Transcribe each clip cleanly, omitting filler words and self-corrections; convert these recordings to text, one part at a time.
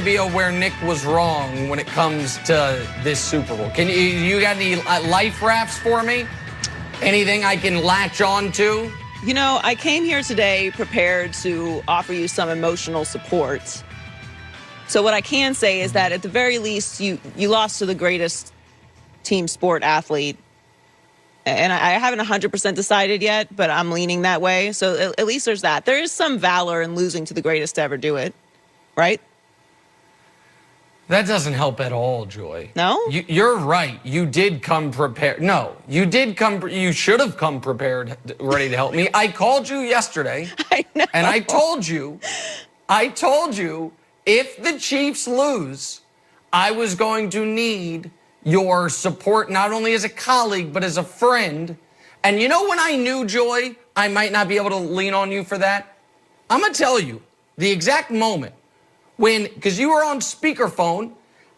be where Nick was wrong when it comes to this Super Bowl. You got any life rafts for me? Anything I can latch on to? You know, I came here today prepared to offer you some emotional support. So what I can say is that at the very least, you lost to the greatest team sport athlete. And I haven't 100% decided yet, but I'm leaning that way. So at least there's that. There is some valor in losing to the greatest to ever do it, right? That doesn't help at all, Joy. No? You're right. You did come prepared. No, you did come. You should have come prepared, ready to help me. I called you yesterday. I know. And I told you, if the Chiefs lose, I was going to need your support, not only as a colleague, but as a friend. And you know when I knew, Joy, I might not be able to lean on you for that? I'm going to tell you the exact moment. Because you were on speakerphone,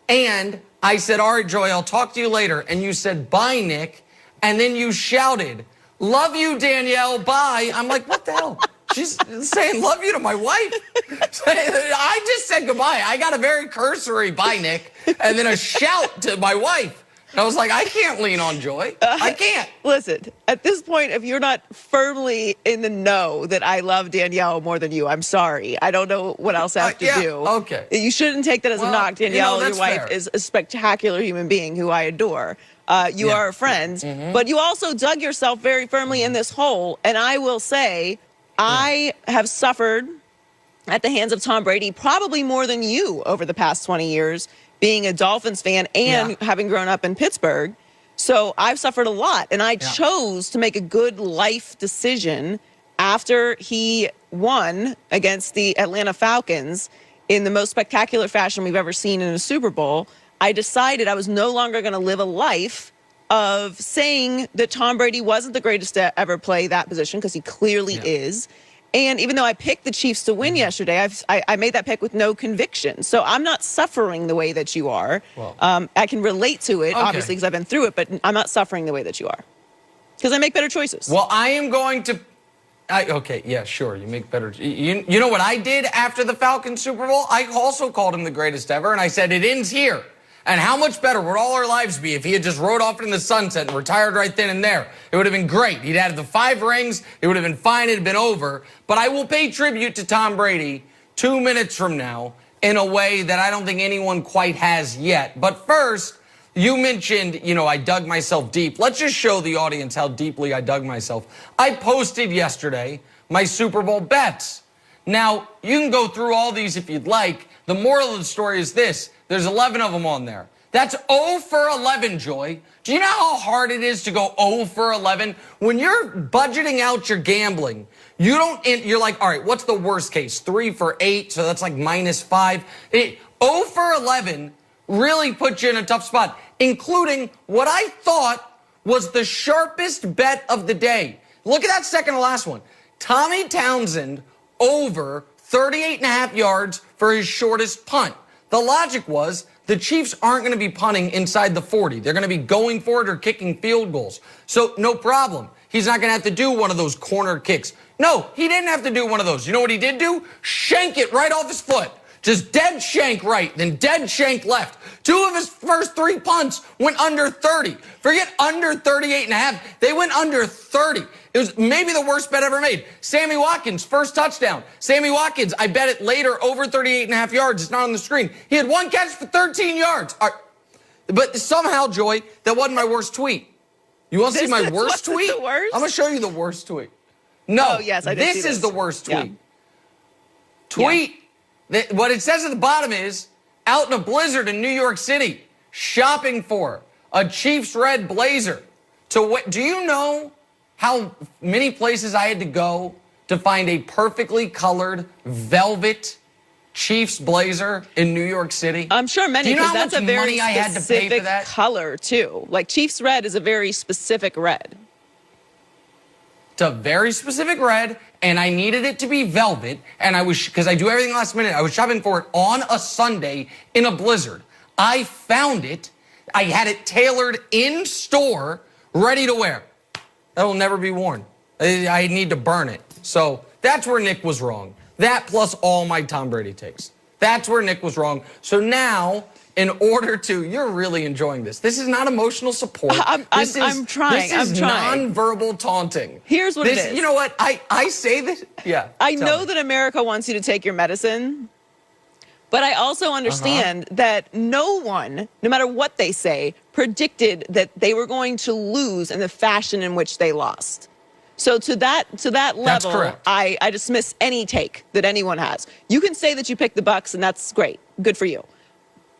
and I said, all right, Joy, I'll talk to you later. And you said, bye, Nick. And then you shouted, love you, Danielle, bye. I'm like, what the hell? She's saying love you to my wife. I just said goodbye. I got a very cursory bye, Nick, and then a shout to my wife. And I was like, I can't lean on Joy. I can't. Listen, at this point, if you're not firmly in the know that I love Danielle more than you, I'm sorry. I don't know what else I have to do. Okay. You shouldn't take that as a knock. Danielle, your wife, is a spectacular human being who I adore. You are friends, but you also dug yourself very firmly in this hole. And I will say, I have suffered at the hands of Tom Brady probably more than you over the past 20 years, being a Dolphins fan and having grown up in Pittsburgh. So I've suffered a lot, and I chose to make a good life decision after he won against the Atlanta Falcons in the most spectacular fashion we've ever seen in a Super Bowl. I decided I was no longer going to live a life of saying that Tom Brady wasn't the greatest to ever play that position, because he clearly is. And even though I picked the Chiefs to win yesterday, I made that pick with no conviction. So I'm not suffering the way that you are. Well, I can relate to it, obviously, because I've been through it, but I'm not suffering the way that you are, because I make better choices. Well, I am going to... okay, yeah, sure, you make better... You know what I did after the Falcons Super Bowl? I also called him the greatest ever, and I said it ends here. And how much better would all our lives be if he had just rode off into the sunset and retired right then and there? It would have been great. He'd had the 5 rings. It would have been fine. It had been over. But I will pay tribute to Tom Brady 2 minutes from now in a way that I don't think anyone quite has yet. But first, you mentioned, I dug myself deep. Let's just show the audience how deeply I dug myself. I posted yesterday my Super Bowl bets. Now, you can go through all these if you'd like. The moral of the story is this. There's 11 of them on there. That's 0 for 11, Joy. Do you know how hard it is to go 0 for 11? When you're budgeting out your gambling, you're like, all right, what's the worst case? 3 for 8, so that's like -5. 0 for 11 really puts you in a tough spot, including what I thought was the sharpest bet of the day. Look at that second to last one. Tommy Townsend over 38.5 yards for his shortest punt. The logic was the Chiefs aren't going to be punting inside the 40. They're going to be going for it or kicking field goals. So no problem. He's not going to have to do one of those corner kicks. No, he didn't have to do one of those. You know what he did do? Shank it right off his foot. Just dead shank right, then dead shank left. 2 of his first 3 punts went under 30. Forget under 38.5. They went under 30. It was maybe the worst bet ever made. Sammy Watkins, first touchdown. Sammy Watkins, I bet it later, over 38.5 yards. It's not on the screen. He had 1 catch for 13 yards. But somehow, Joy, that wasn't my worst tweet. You want to see my worst tweet? The worst? I'm going to show you the worst tweet. No, oh, yes, I did this see is the worst tweet. Yeah. Tweet. What it says at the bottom is, out in a blizzard in New York City, shopping for a Chiefs red blazer. Do you know how many places I had to go to find a perfectly colored velvet Chiefs blazer in New York City? I'm sure many, because that's a very I had to pay for that? color, too. Like, Chiefs red is a very specific red. It's a very specific red, and I needed it to be velvet, and because I do everything last minute, I was shopping for it on a Sunday in a blizzard. I found it. I had it tailored in store, ready to wear. That'll never be worn. I need to burn it. So that's where Nick was wrong. That plus all my Tom Brady takes. That's where Nick was wrong. So now, in order to, you're really enjoying this. This is not emotional support. I'm trying. This is nonverbal taunting. Here's what it is. You know what? I say this. Yeah. I know that America wants you to take your medicine, but I also understand that no one, no matter what they say, predicted that they were going to lose in the fashion in which they lost. So to that level, I dismiss any take that anyone has. You can say that you picked the Bucs, and that's great. Good for you.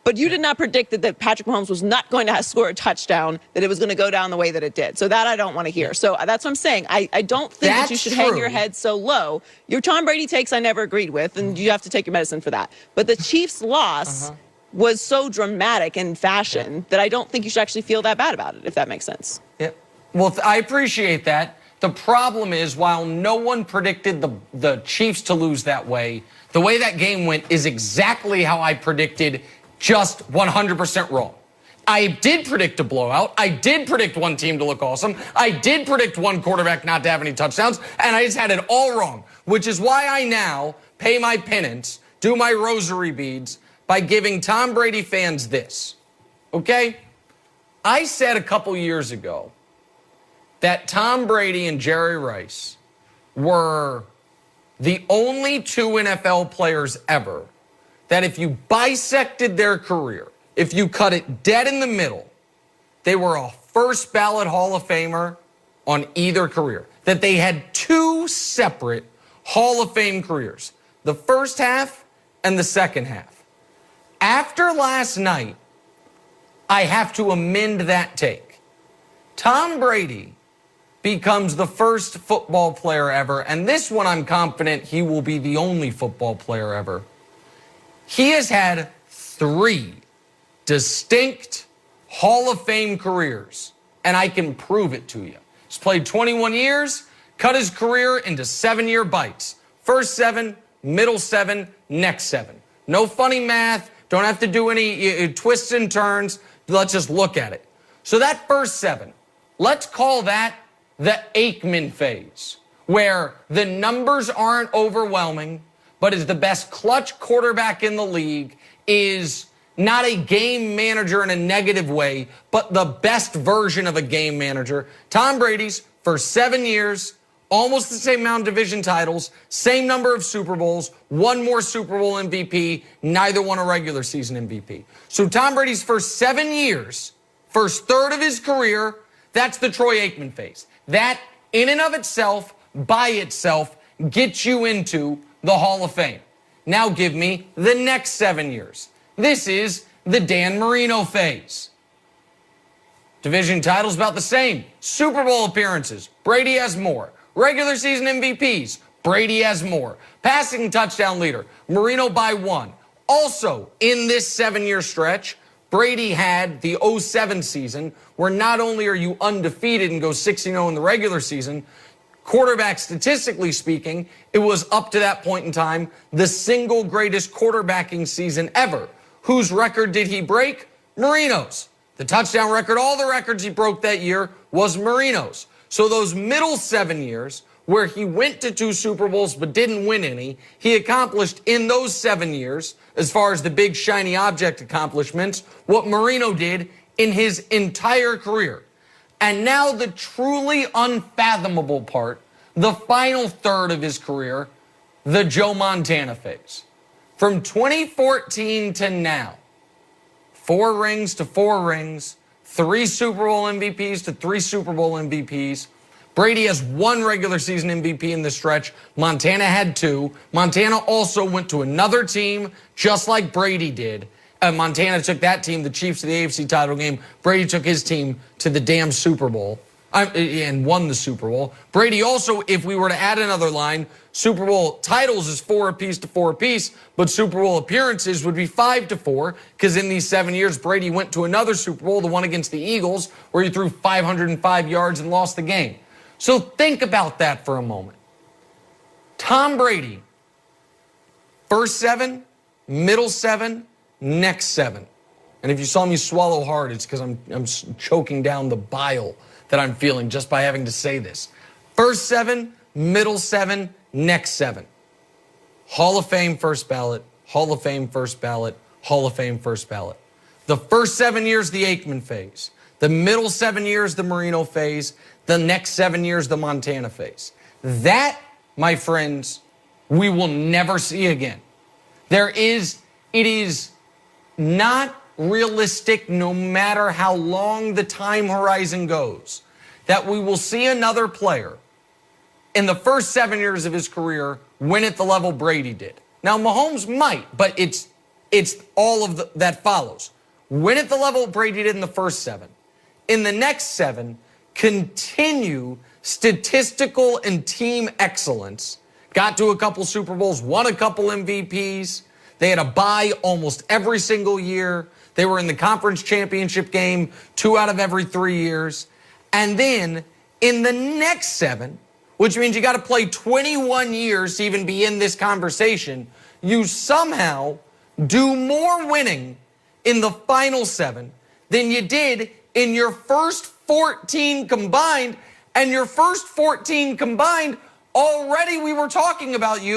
But you did not predict that Patrick Mahomes was not going to score a touchdown, that it was going to go down the way that it did. So that I don't want to hear. So that's what I'm saying. I don't think that you should hang your head so low. Your Tom Brady takes I never agreed with, and you have to take your medicine for that. But the Chiefs' loss was so dramatic in fashion that I don't think you should actually feel that bad about it, if that makes sense. Yeah. Well, I appreciate that. The problem is, while no one predicted the Chiefs to lose that way, the way that game went is exactly how I predicted, just 100% wrong. I did predict a blowout. I did predict one team to look awesome. I did predict one quarterback not to have any touchdowns, and I just had it all wrong, which is why I now pay my penance, do my rosary beads, by giving Tom Brady fans this, okay? I said a couple years ago that Tom Brady and Jerry Rice were the only two NFL players ever that if you bisected their career, if you cut it dead in the middle, they were a first ballot Hall of Famer on either career. That they had two separate Hall of Fame careers, the first half and the second half. After last night, I have to amend that take. Tom Brady becomes the first football player ever, and this one I'm confident he will be the only football player ever. He has had 3 distinct Hall of Fame careers, and I can prove it to you. He's played 21 years, cut his career into 7-year bites. First 7, middle 7, next 7. No funny math, don't have to do any twists and turns. Let's just look at it. So that first 7, let's call that the Aikman phase, where the numbers aren't overwhelming, but is the best clutch quarterback in the league, is not a game manager in a negative way, but the best version of a game manager. Tom Brady's for 7 years, almost the same amount of division titles, same number of Super Bowls, one more Super Bowl MVP, neither won a regular season MVP. So Tom Brady's first 7 years, first third of his career, that's the Troy Aikman phase. That, in and of itself, by itself, gets you into the Hall of Fame. Now give me the next 7 years. This is the Dan Marino phase. Division titles about the same. Super Bowl appearances, Brady has more. Regular season MVPs, Brady has more. Passing touchdown leader, Marino by 1. Also, in this 7-year stretch, Brady had the 07 season, where not only are you undefeated and go 6-0 in the regular season, quarterback statistically speaking, it was up to that point in time the single greatest quarterbacking season ever. Whose record did he break? Marino's. The touchdown record, all the records he broke that year was Marino's. So those middle 7 years, where he went to 2 Super Bowls but didn't win any, he accomplished in those 7 years, as far as the big shiny object accomplishments, what Marino did in his entire career. And now the truly unfathomable part, the final third of his career, the Joe Montana phase. From 2014 to now, 4 rings to 4 rings, 3 Super Bowl MVPs to 3 Super Bowl MVPs. Brady has 1 regular season MVP in this stretch. Montana had 2. Montana also went to another team, just like Brady did. Montana took that team, the Chiefs, to the AFC title game. Brady took his team to the damn Super Bowl and won the Super Bowl. Brady also, if we were to add another line, Super Bowl titles is 4 apiece to 4 apiece, but Super Bowl appearances would be 5 to 4, because in these 7 years, Brady went to another Super Bowl, the one against the Eagles, where he threw 505 yards and lost the game. So think about that for a moment. Tom Brady, first 7, middle 7, next 7. And if you saw me swallow hard, it's because I'm choking down the bile that I'm feeling just by having to say this. First 7, middle 7, next 7. Hall of Fame first ballot, Hall of Fame first ballot, Hall of Fame first ballot. The first 7 years, the Aikman phase. The middle 7 years, the Marino phase. The next 7 years, the Montana phase. That, my friends, we will never see again. It is not realistic, no matter how long the time horizon goes, that we will see another player in the first 7 years of his career win at the level Brady did. Now, Mahomes might, but it's all of that follows. Win at the level Brady did in the first 7. In the next 7, continue statistical and team excellence. Got to a couple Super Bowls, won a couple MVPs. They had a bye almost every single year. They were in the conference championship game 2 out of every 3 years. And then in the next 7, which means you got to play 21 years to even be in this conversation, you somehow do more winning in the final 7 than you did in your first 14 combined. And your first 14 combined, already we were talking about you